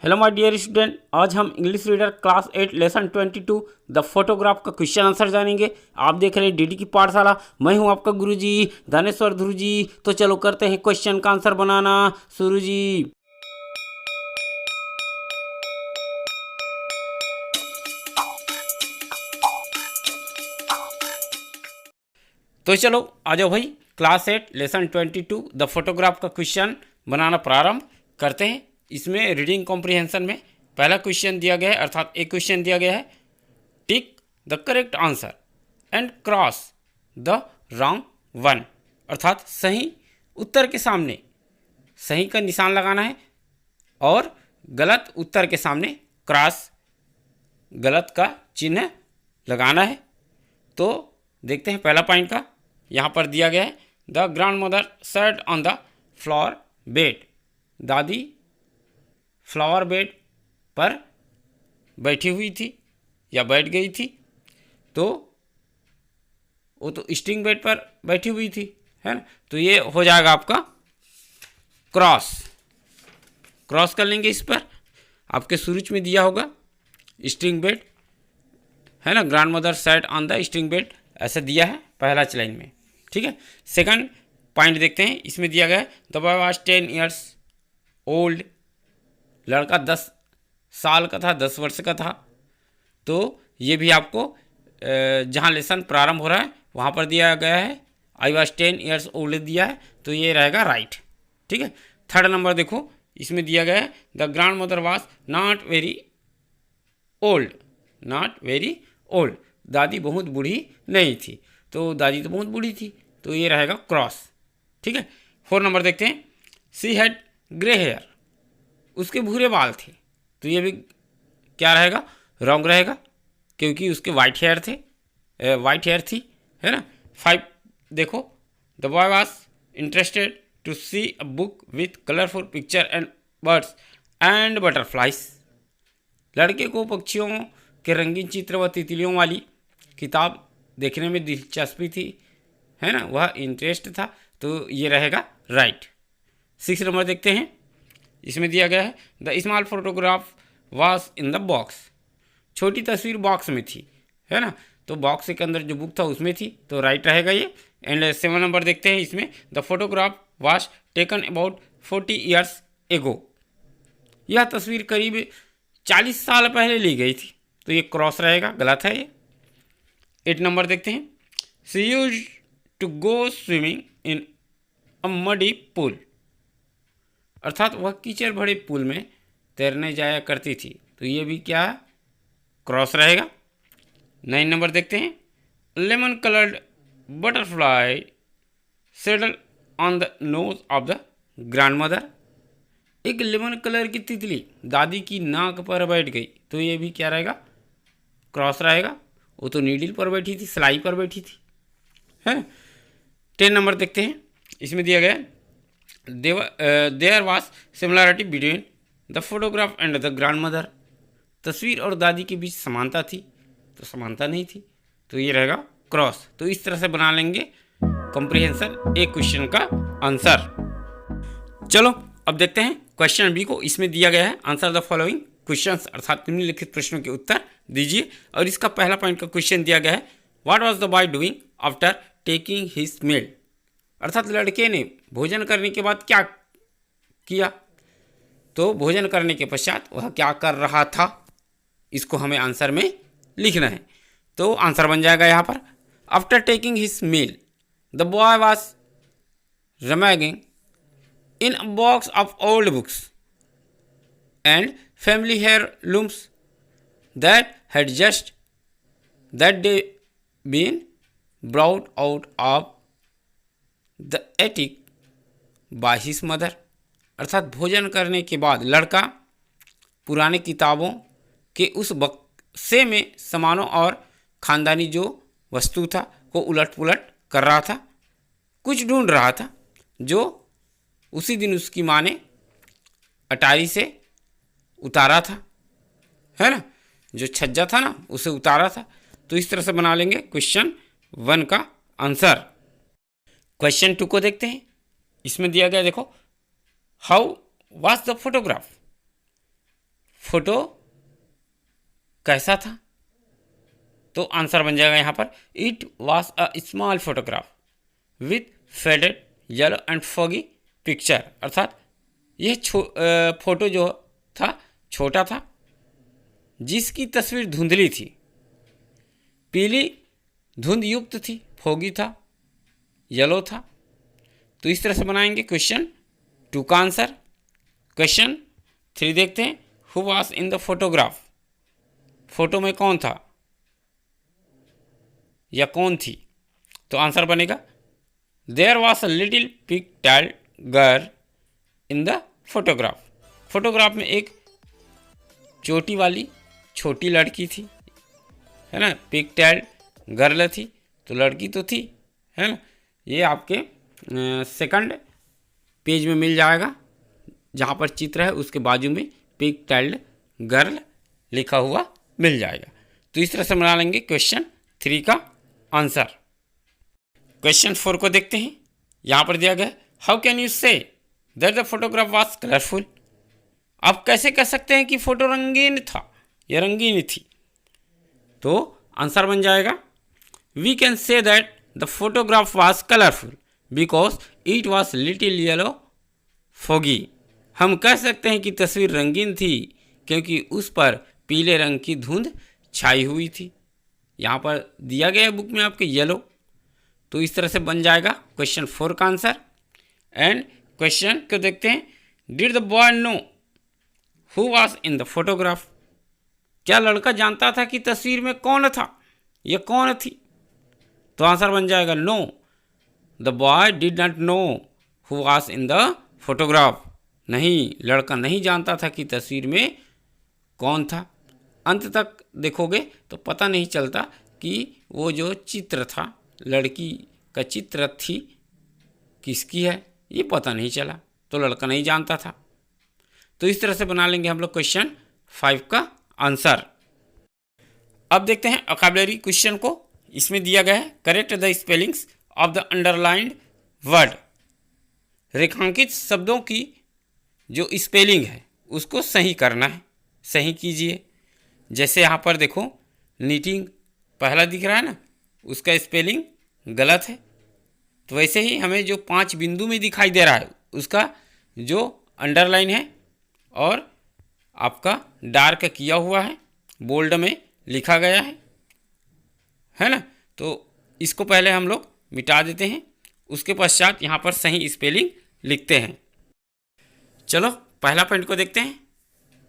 Hello my dear student, आज हम English reader class 8 lesson 22 the photograph का question answer जानेंगे। आप देख रहे हैं डीडी की पाठशाला। मैं हूं आपका गुरुजी धनेश्वर ध्रुव जी। तो चलो करते हैं क्वेश्चन का आंसर बनाना शुरू जी। तो चलो आ जाओ भाई, क्लास 8 लेसन 22 द फोटोग्राफ का क्वेश्चन बनाना प्रारंभ करते हैं। इसमें रीडिंग कॉम्प्रिहेंशन में पहला क्वेश्चन दिया गया है, अर्थात एक क्वेश्चन दिया गया है, tick the correct answer and cross the wrong one, अर्थात सही उत्तर के सामने सही का निशान लगाना है और गलत उत्तर के सामने क्रॉस गलत का चिन्ह लगाना है। तो देखते हैं पहला पॉइंट का, यहाँ पर दिया गया है the grand mother sat on the flower bed. दादी फ्लावर बेड पर बैठी हुई थी या बैठ गई थी। तो वो तो स्टिंग बेड पर बैठी हुई थी, है ना। तो ये हो जाएगा आपका क्रॉस। क्रॉस कर लेंगे इस पर। आपके शुरू में दिया होगा स्टिंग बेड, है ना, grand mother sat on the sting bed, ऐसा दिया है पहला लाइन में। ठीक है, सेकंड पॉइंट देखते हैं। इसमें दिया गया है the boy was 10 years old. लड़का 10 साल का था, 10 वर्ष का था। तो ये भी आपको जहाँ लेसन प्रारंभ हो रहा है वहाँ पर दिया गया है आई वाज 10 ईयर्स ओल्ड दिया है, तो ये रहेगा राइट। ठीक है, थर्ड नंबर देखो, इसमें दिया गया है the grand mother was not very old. Not very old, दादी बहुत बूढ़ी नहीं थी। तो दादी तो बहुत बूढ़ी थी, तो ये रहेगा क्रॉस। ठीक है, 4 नंबर देखते हैं, सी हैड ग्रे हेयर। उसके भूरे बाल थे, तो ये भी क्या रहेगा, रॉन्ग रहेगा, क्योंकि उसके वाइट हेयर थे, वाइट हेयर थी, है ना। 5 देखो, the boy was interested to see a book with colourful picture and birds and butterflies. लड़के को पक्षियों के रंगीन चित्र व तितलियों वाली किताब देखने में दिलचस्पी थी, है ना, वह इंटरेस्ट था। तो ये रहेगा राइट। 6 नंबर देखते हैं। इसमें दिया गया है the small photograph was in the box. छोटी तस्वीर बॉक्स में थी, है ना, तो बॉक्स के अंदर जो बुक था उसमें थी, तो राइट रहेगा ये। एंड 7 नंबर देखते हैं। इसमें the photograph was taken about 40 years ago. यह तस्वीर करीब 40 साल पहले ली गई थी, तो ये क्रॉस रहेगा, गलत है ये। 8 नंबर देखते हैं, she used to go swimming in a muddy pool, अर्थात वह कीचड़ भरे पूल में तैरने जाया करती थी, तो ये भी क्या है, क्रॉस रहेगा। 9 नंबर देखते हैं, lemon coloured butterfly settle on the nose of the grand mother. एक लेमन कलर की तितली दादी की नाक पर बैठ गई, तो ये भी क्या रहेगा, क्रॉस रहेगा। वो तो नीडल पर बैठी थी, सिलाई पर बैठी थी, है। 10 नंबर देखते हैं। इसमें दिया गया there was similarity between the photograph and the grandmother. तस्वीर और दादी के बीच समानता थी, तो समानता नहीं थी, तो ये रहेगा क्रॉस। तो इस तरह से बना लेंगे कॉम्प्रिहेंशन एक क्वेश्चन का आंसर। चलो अब देखते हैं क्वेश्चन बी को। इसमें दिया गया है आंसर द फॉलोइंग क्वेश्चंस, अर्थात निम्नलिखित प्रश्नों के उत्तर दीजिए। और इसका पहला पॉइंट का क्वेश्चन दिया गया है what was the boy doing after taking his meal, अर्थात लड़के ने भोजन करने के बाद क्या किया। तो भोजन करने के पश्चात वह क्या कर रहा था, इसको हमें आंसर में लिखना है। तो आंसर बन जाएगा यहाँ पर, after taking his meal the boy was rummaging in a box of old books and family heirlooms that had just that day been brought out of the attic by his mother, अर्थात भोजन करने के बाद लड़का पुरानी किताबों के उस बक्से में सामानों और खानदानी जो वस्तु था को उलट पुलट कर रहा था, कुछ ढूंढ रहा था जो उसी दिन उसकी माँ ने अटारी से उतारा था, है ना, जो छज्जा था ना उसे उतारा था। तो इस तरह से बना लेंगे क्वेश्चन 1 का आंसर। क्वेश्चन 2 को देखते हैं। इसमें दिया गया देखो, how was the photograph, photo कैसा था? तो आंसर बन जाएगा यहाँ पर it was a small photograph with faded yellow and foggy picture, अर्थात यह फोटो जो था छोटा था, जिसकी तस्वीर धुंधली थी, पीली धुंध युक्त थी, फोगी था, येलो था। तो इस तरह से बनाएंगे क्वेश्चन 2 का आंसर। क्वेश्चन 3 देखते हैं, who was in the photograph, photo में कौन था या कौन थी? तो आंसर बनेगा there was a little pigtailed girl in the photograph. Photograph में एक चोटी वाली छोटी लड़की थी, है ना, पिग टेल्ड गर्ल थी, तो लड़की तो थी, है ना। ये आपके सेकंड पेज में मिल जाएगा, जहाँ पर चित्र है उसके बाजू में पिग टेल्ड गर्ल लिखा हुआ मिल जाएगा। तो इस तरह से बना लेंगे क्वेश्चन 3 का आंसर। क्वेश्चन 4 को देखते हैं। यहाँ पर दिया गया हाउ कैन यू से that the photograph was colourful. आप कैसे कह सकते हैं कि फोटो रंगीन था या रंगीन थी? तो आंसर बन जाएगा we can say that the photograph was colourful because it was little yellow foggy. हम कह सकते हैं कि तस्वीर रंगीन थी क्योंकि उस पर पीले रंग की धुंध छाई हुई थी। यहाँ पर दिया गया है बुक में आपके येलो। तो इस तरह से बन जाएगा क्वेश्चन 4 का आंसर। एंड क्वेश्चन को देखते हैं, did the boy no who was in the photograph. क्या लड़का जानता था कि तस्वीर में कौन था या कौन थी? तो आंसर बन जाएगा no, the boy did not know who was in the photograph. नहीं, लड़का नहीं जानता था कि तस्वीर में कौन था। अंत तक देखोगे तो पता नहीं चलता कि वो जो चित्र था, लड़की का चित्र थी, किसकी है ये पता नहीं चला, तो लड़का नहीं जानता था। तो इस तरह से बना लेंगे हम लोग क्वेश्चन 5 का आंसर। अब देखते हैं वोकैबुलरी क्वेश्चन को। इसमें दिया गया है correct the spellings of the underlined word. रेखांकित शब्दों की जो स्पेलिंग है उसको सही करना है, सही कीजिए। जैसे यहाँ पर देखो नीटिंग पहला दिख रहा है ना, उसका स्पेलिंग गलत है। तो वैसे ही हमें जो 5 बिंदु में दिखाई दे रहा है उसका जो अंडरलाइन है और आपका डार्क किया हुआ है, बोल्ड में लिखा गया है ना। तो इसको पहले हम लोग मिटा देते हैं, उसके पश्चात यहाँ पर सही स्पेलिंग लिखते हैं। चलो पहला पॉइंट को देखते हैं।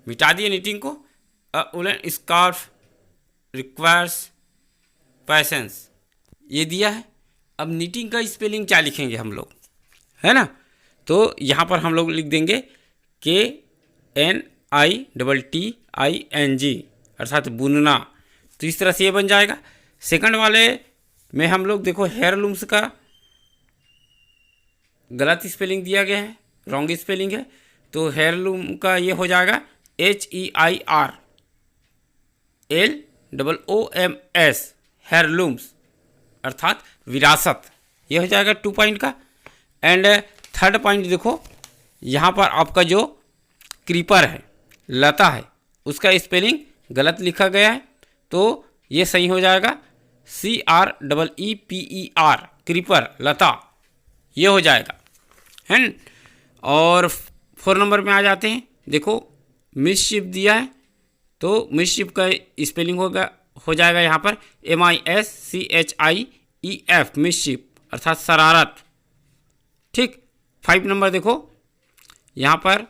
मिटा दिए नीटिंग को। अ वुलन स्कार्फ रिक्वायर्स पैसेंस, ये दिया है। अब नीटिंग का स्पेलिंग क्या लिखेंगे हम लोग, है ना। तो यहाँ पर हम लोग लिख देंगे KNITTING, अर्थात बुनना। तो इस तरह से ये बन जाएगा। सेकंड वाले में हम लोग देखो हेयरलूम्स का गलत स्पेलिंग दिया गया है, रॉन्ग स्पेलिंग है। तो हेयरलूम का ये हो जाएगा HEIRLOOMS, हेयरलूम्स अर्थात विरासत। ये हो जाएगा 2 पॉइंट का। एंड थर्ड पॉइंट देखो, यहाँ पर आपका जो क्रीपर है, लता है, उसका स्पेलिंग गलत लिखा गया है। तो ये सही हो जाएगा CREEPER, क्रीपर, लता, ये हो जाएगा, है न। और 4 नंबर में आ जाते हैं। देखो मिसशिप दिया है, तो मिसशिप का स्पेलिंग हो जाएगा यहाँ पर MISCHIEF, मिसशिप अर्थात शरारत। ठीक। 5 नंबर देखो, यहाँ पर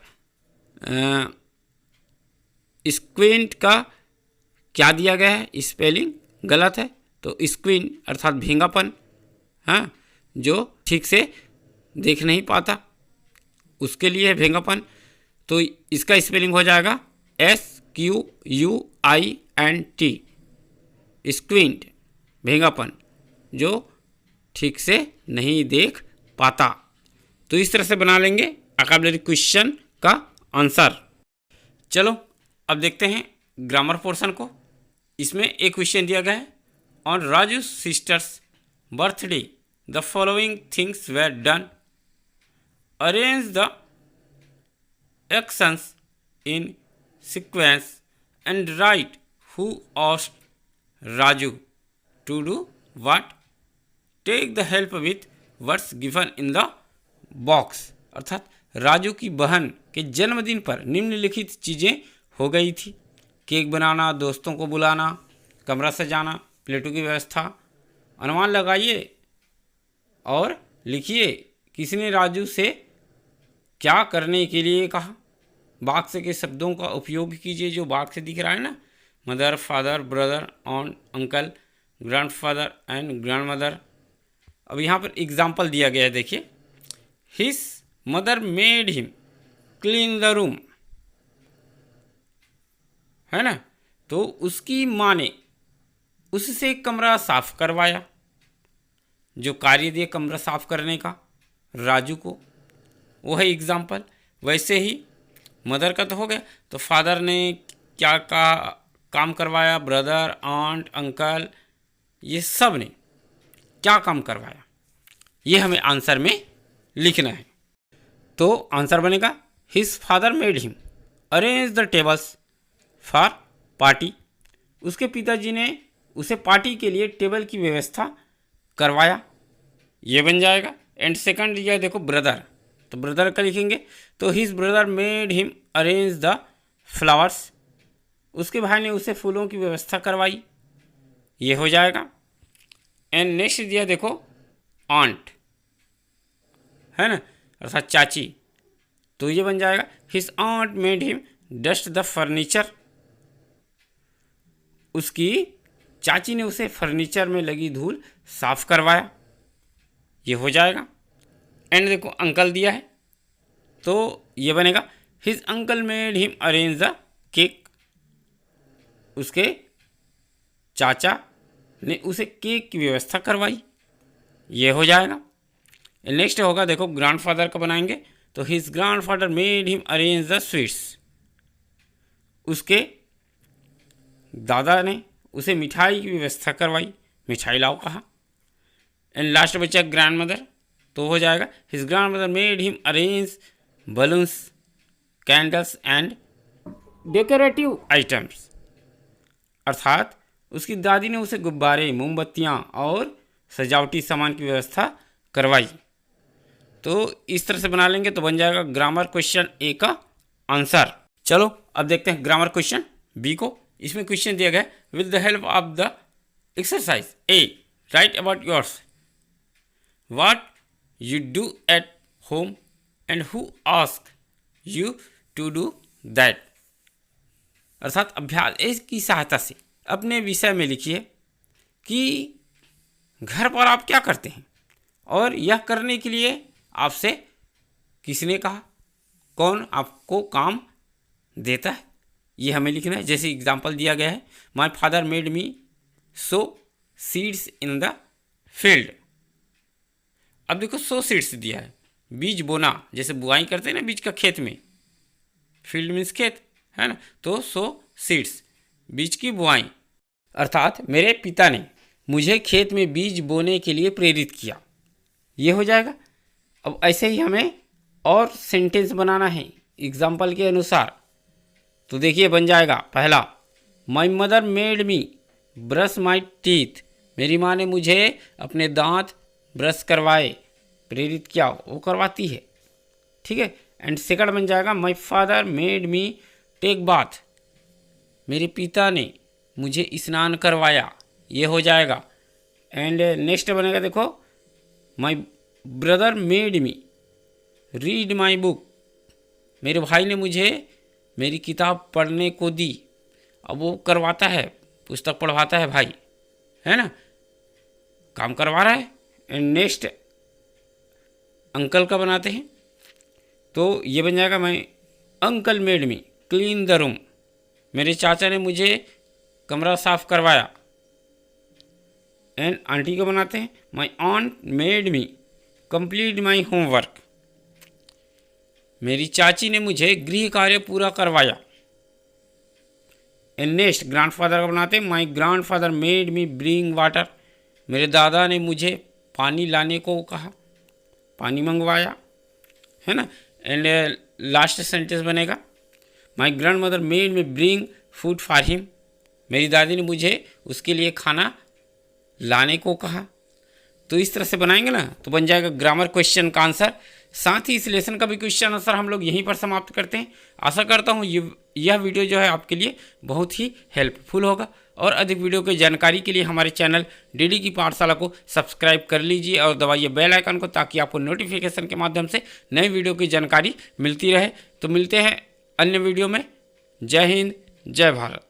स्क्विंट का क्या दिया गया है, स्पेलिंग गलत है। तो स्क्विन अर्थात भींगापन, हाँ, जो ठीक से देख नहीं पाता उसके लिए है भींगापन। तो इसका स्पेलिंग हो जाएगा SQUINT, स्क्विंट, भींगापन, जो ठीक से नहीं देख पाता। तो इस तरह से बना लेंगे वोकैबुलरी क्वेश्चन का आंसर। चलो अब देखते हैं ग्रामर पोर्शन को। इसमें एक क्वेश्चन दिया गया है, on Raju sister's birthday the following things were done, arrange the actions in sequence and write who asked Raju to do what. Take the help with words given in the box. अर्थात राजू की बहन के जन्मदिन पर निम्नलिखित चीज़ें हो गई थी। केक बनाना, दोस्तों को बुलाना, कमरा सजाना, प्लेटों की व्यवस्था। अनुमान लगाइए और लिखिए किसने राजू से क्या करने के लिए कहा। वाक्य के शब्दों का उपयोग कीजिए जो वाक्य दिख रहा है ना, mother, father, brother, on, uncle, grandfather and grandmother. अब यहाँ पर एग्जाम्पल दिया गया है, देखिए। His mother made him clean the room, है ना। तो उसकी माँ ने उससे कमरा साफ करवाया। जो कार्य दिया कमरा साफ करने का राजू को, वो है एग्जाम्पल। वैसे ही मदर का तो हो गया, तो फादर ने क्या काम करवाया, ब्रदर, आंट, अंकल, ये सब ने क्या काम करवाया, ये हमें आंसर में लिखना है। तो आंसर बनेगा his father made him arrange the tables for party. उसके पिताजी ने उसे पार्टी के लिए टेबल की व्यवस्था करवाया, ये बन जाएगा। एंड सेकंड ये देखो ब्रदर, तो ब्रदर का लिखेंगे तो his brother made him arrange the flowers. उसके भाई ने उसे फूलों की व्यवस्था करवाई, ये हो जाएगा। एंड नेक्स्ट दिया देखो आंट, है ना, अर्थात चाची, तो ये बन जाएगा his aunt made him dust the furniture. उसकी चाची ने उसे फर्नीचर में लगी धूल साफ करवाया, ये हो जाएगा। एंड देखो अंकल दिया है, तो ये बनेगा his uncle made him arrange the cake. उसके चाचा ने उसे केक की व्यवस्था करवाई, ये हो जाएगा। नेक्स्ट होगा देखो ग्रैंडफादर का बनाएंगे, तो his grandfather made him arrange the sweets. उसके दादा ने उसे मिठाई की व्यवस्था करवाई, मिठाई लाओ कहा। एंड लास्ट बचा ग्रैंड मदर, तो हो जाएगा his grand mother made him arrange balloons, candles and decorative items. अर्थात उसकी दादी ने उसे गुब्बारे, मोमबत्तियाँ और सजावटी सामान की व्यवस्था करवाई। तो इस तरह से बना लेंगे तो बन जाएगा ग्रामर क्वेश्चन ए का आंसर। चलो अब देखते हैं ग्रामर क्वेश्चन बी को। इसमें क्वेश्चन दिया गया with the help of the exercise A write about yours what you do at home and who ask you to do that. अर्थात अभ्यास की सहायता से अपने विषय में लिखिए कि घर पर आप क्या करते हैं और यह करने के लिए आपसे किसने कहा, कौन आपको काम देता है, ये हमें लिखना है। जैसे एग्जाम्पल दिया गया है, my father made me so seeds in the field. अब देखो सो सीड्स दिया है, बीज बोना, जैसे बुआई करते हैं ना बीज का खेत में, फील्ड मीन्स खेत, है ना, तो सो सीड्स बीज की बुआई। अर्थात मेरे पिता ने मुझे खेत में बीज बोने के लिए प्रेरित किया, ये हो जाएगा। अब ऐसे ही हमें और सेंटेंस बनाना है एग्जाम्पल के अनुसार। तो देखिए बन जाएगा पहला, my mother made me brush my teeth. मेरी माँ ने मुझे अपने दांत ब्रश करवाए, प्रेरित किया, वो करवाती है, ठीक है। एंड सेकंड बन जाएगा my father made me take bath. मेरे पिता ने मुझे स्नान करवाया, ये हो जाएगा। एंड नेक्स्ट बनेगा देखो my brother made me read my book. मेरे भाई ने मुझे मेरी किताब पढ़ने को दी, अब वो करवाता है, पुस्तक पढ़वाता है भाई, है ना, काम करवा रहा है। एंड नेक्स्ट अंकल का बनाते हैं, तो ये बन जाएगा my uncle made me clean the room. मेरे चाचा ने मुझे कमरा साफ करवाया। एंड आंटी को बनाते हैं, my aunt made me complete my homework. मेरी चाची ने मुझे गृह कार्य पूरा करवाया। एंड नेक्स्ट ग्रैंडफादर का बनाते हैं, माई grandfather made me bring water. मेरे दादा ने मुझे पानी लाने को कहा, पानी मंगवाया, है ना। एंड लास्ट सेंटेंस बनेगा, my grand mother made me bring food for him. मेरी दादी ने मुझे उसके लिए खाना लाने को कहा। तो इस तरह से बनाएंगे ना तो बन जाएगा ग्रामर क्वेश्चन का आंसर। साथ ही इस लेसन का भी क्वेश्चन आंसर हम लोग यहीं पर समाप्त करते हैं। आशा करता हूँ यह वीडियो जो है आपके लिए बहुत ही हेल्पफुल होगा। और अधिक वीडियो की जानकारी के लिए हमारे चैनल डीडी की पाठशाला को सब्सक्राइब कर लीजिए और दबाइए बेल आइकन को, ताकि आपको नोटिफिकेशन के माध्यम से नई वीडियो की जानकारी मिलती रहे। तो मिलते हैं अन्य वीडियो में। जय हिंद, जय भारत।